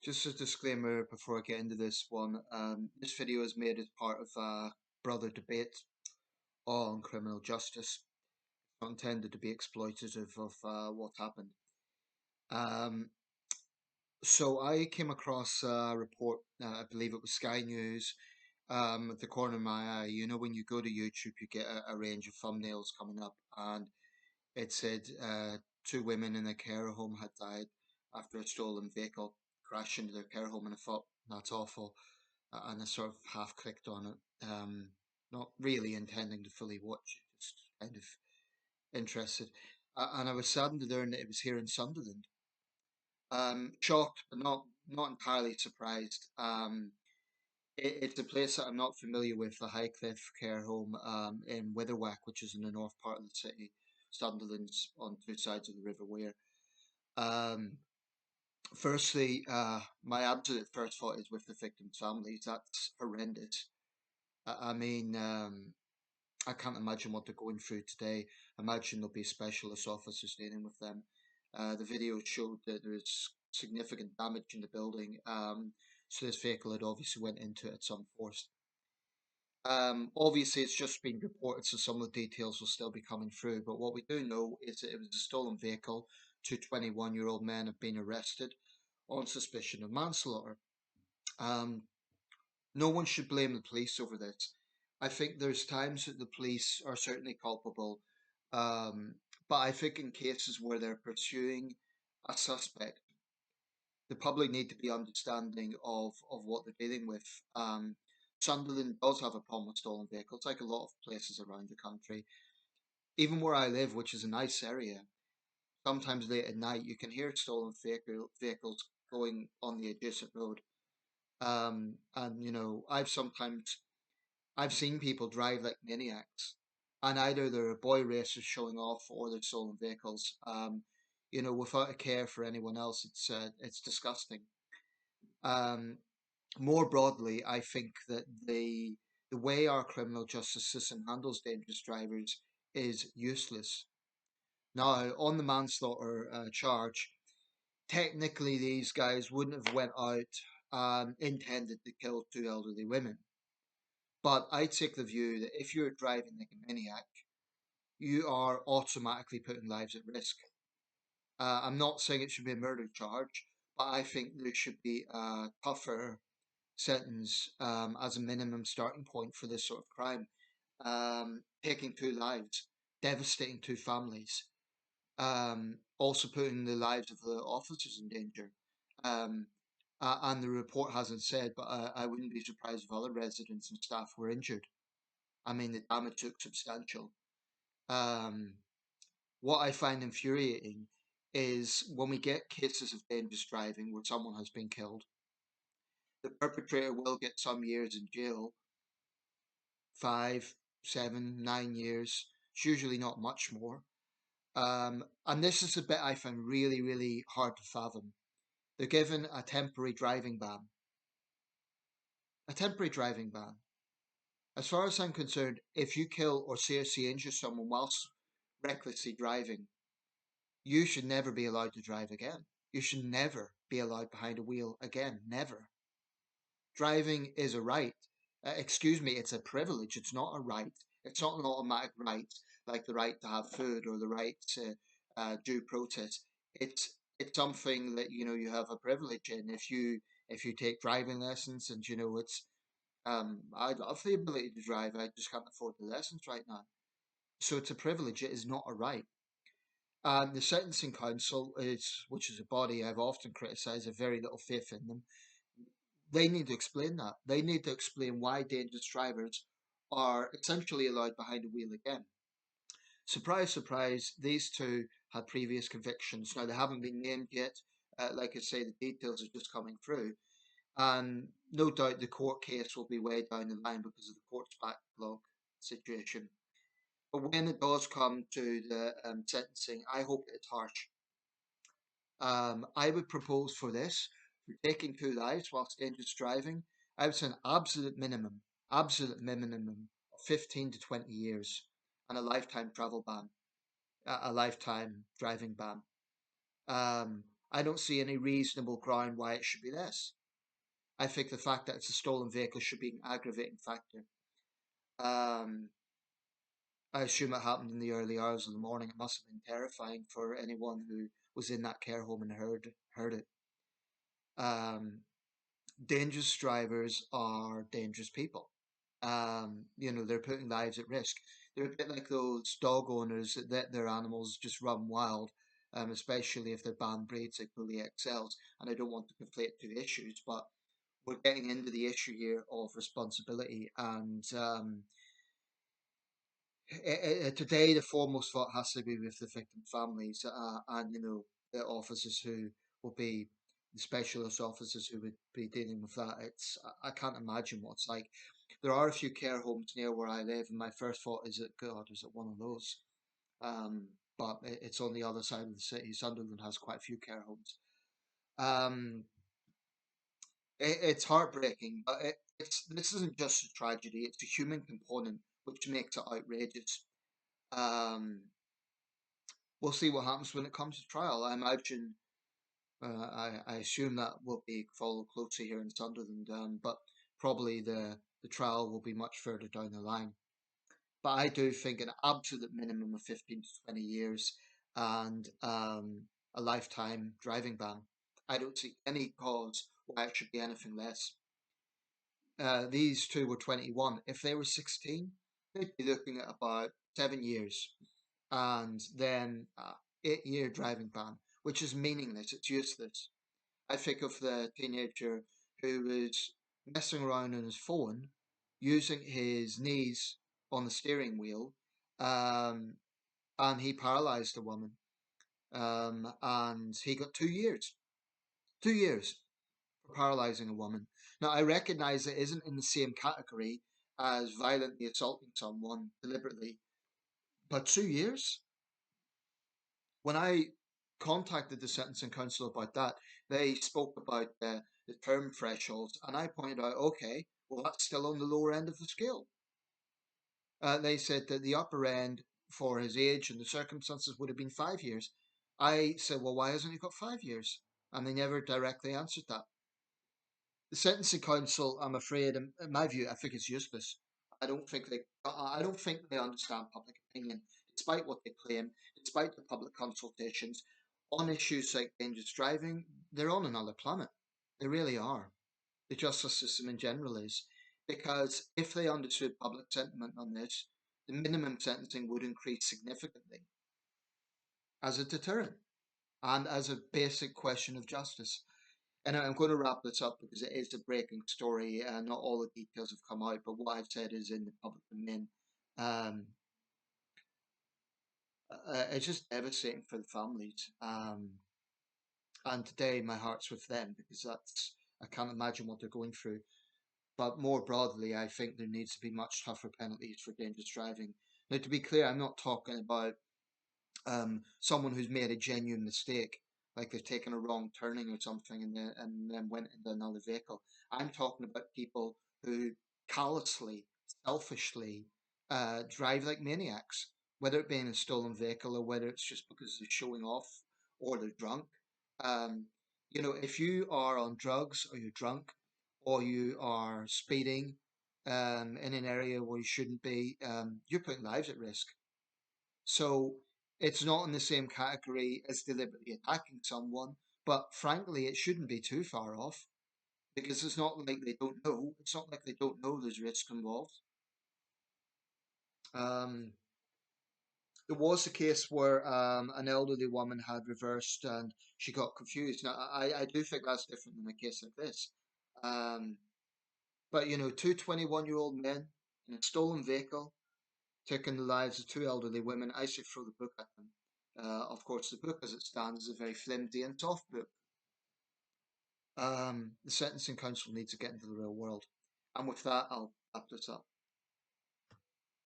Just a disclaimer before I get into this one. This video is made as part of a brother debate on criminal justice. It's not intended to be exploitative of what happened. Um, so I came across a report, I believe it was Sky News, at the corner of my eye. You know, when you go to YouTube, you get a range of thumbnails coming up, and it said two women in a care home had died after a stolen vehicle crashed into their care home, and I thought, that's awful. And I sort of half clicked on it, not really intending to fully watch it, just kind of interested. And I was saddened to learn that it was here in Sunderland. Shocked, but not entirely surprised. It's a place that I'm not familiar with, the Highcliffe Care Home in Witherwack, which is in the north part of the city. Sunderland's on two sides of the River Wear. Um, Firstly, my absolute first thought is with the victims' families. That's horrendous. I mean, I can't imagine what they're going through today. Imagine there'll be specialist officers dealing with them. The video showed that there is significant damage in the building, so this vehicle had obviously went into it at some force. Obviously, it's just been reported, so some of the details will still be coming through. But what we do know is that it was a stolen vehicle. Two 21-year-old men have been arrested on suspicion of manslaughter. Um, no one should blame the police over this. I think there's times that the police are certainly culpable, um, but I think in cases where they're pursuing a suspect, the public need to be understanding of what they're dealing with. Sunderland does have a problem with stolen vehicles, like a lot of places around the country. Even where I live, which is a nice area, sometimes late at night you can hear stolen vehicles going on the adjacent road. And I've seen people drive like maniacs, and either they're boy racers showing off or they're stolen vehicles. Without a care for anyone else, it's disgusting. Um, More broadly, I think that the way our criminal justice system handles dangerous drivers is useless. Now, on the manslaughter charge, technically these guys wouldn't have went out intended to kill two elderly women. But I take the view that if you're driving like a maniac, you are automatically putting lives at risk. I'm not saying it should be a murder charge, but I think there should be a tougher sentence as a minimum starting point for this sort of crime. Taking two lives, devastating two families, also putting the lives of the officers in danger. Um, and the report hasn't said, but I wouldn't be surprised if other residents and staff were injured. I mean, the damage looks substantial. Um, what I find infuriating is when we get cases of dangerous driving where someone has been killed, the perpetrator will get some years in jail, 5, 7, 9 years. It's usually not much more. And this is the bit I find really, really hard to fathom. They're given a temporary driving ban. A temporary driving ban. As far as I'm concerned, if you kill or seriously injure someone whilst recklessly driving, you should never be allowed to drive again. You should never be allowed behind a wheel again. Never. Driving is a right. Excuse me, it's a privilege. It's not a right. It's not an automatic right like the right to have food or the right to due process. It's something that you have a privilege in. If you take driving lessons, and it's I'd love the ability to drive. I just can't afford the lessons right now. So it's a privilege. It is not a right. The Sentencing Council which is a body I've often criticised, have very little faith in them. They need to explain that. They need to explain why dangerous drivers are essentially allowed behind the wheel again. Surprise, surprise, these two had previous convictions. Now, they haven't been named yet. Like I say, the details are just coming through. And no doubt the court case will be way down the line because of the court's backlog situation. But when it does come to the sentencing, I hope it's harsh. I would propose for this, for taking two lives whilst dangerous driving, I would say an absolute minimum of 15 to 20 years and a lifetime travel ban, a lifetime driving ban. I don't see any reasonable ground why it should be less. I think the fact that it's a stolen vehicle should be an aggravating factor. Um, I assume it happened in the early hours of the morning. It must have been terrifying for anyone who was in that care home and heard it. Um, Dangerous drivers are dangerous people. They're putting lives at risk. They're a bit like those dog owners that let their animals just run wild, especially if they're banned breeds like Bully XLs. And I don't want to conflate two issues, but we're getting into the issue here of responsibility. And today, the foremost thought has to be with the victim families, and the officers who will be the specialist officers who would be dealing with that. I can't imagine what it's like. There are a few care homes near where I live, and my first thought is that God, is it one of those? But it's on the other side of the city. Sunderland has quite a few care homes. Um, it's heartbreaking, but this isn't just a tragedy; it's a human component which makes it outrageous. Um, we'll see what happens when it comes to trial. I imagine, I assume that will be followed closely here in Sunderland, but probably the trial will be much further down the line. But I do think an absolute minimum of 15 to 20 years and a lifetime driving ban. I don't see any cause why it should be anything less. These two were 21. If they were 16, they'd be looking at about 7 years and then 8 year driving ban, which is meaningless. It's useless. I think of the teenager who was messing around on his phone, using his knees on the steering wheel, um, and he paralyzed a woman, and he got 2 years. 2 years for paralyzing a woman. Now, I recognize it isn't in the same category as violently assaulting someone deliberately, but 2 years? When I contacted the sentencing council about that, they spoke about the term thresholds, and I pointed out, okay, well, that's still on the lower end of the scale. They said that the upper end for his age and the circumstances would have been 5 years. I said, well, why hasn't he got 5 years? And they never directly answered that. The sentencing council, I'm afraid, in my view, I think it's useless. I don't think they understand public opinion, despite what they claim, despite the public consultations on issues like dangerous driving. They're on another planet. They really are. The justice system in general is, because if they understood public sentiment on this, the minimum sentencing would increase significantly as a deterrent and as a basic question of justice. And I'm going to wrap this up because it is a breaking story. Not all the details have come out, but what I've said is in the public domain. Um, it's just devastating for the families. And today my heart's with them because I can't imagine what they're going through. But more broadly, I think there needs to be much tougher penalties for dangerous driving. Now, to be clear, I'm not talking about someone who's made a genuine mistake, like they've taken a wrong turning or something and then went into another vehicle. I'm talking about people who callously, selfishly drive like maniacs, whether it be in a stolen vehicle or whether it's just because they're showing off or they're drunk. Um, if you are on drugs or you're drunk or you are speeding in an area where you shouldn't be, you're putting lives at risk. So it's not in the same category as deliberately attacking someone, but frankly, it shouldn't be too far off because it's not like they don't know. It's not like they don't know there's risk involved. Um, there was a case where an elderly woman had reversed and she got confused. Now, I do think that's different than a case like this. Um, but, two 21-year-old men in a stolen vehicle taking the lives of two elderly women, I say throw the book at them. Of course, the book as it stands is a very flimsy and soft book. The sentencing council needs to get into the real world. And with that, I'll wrap this up.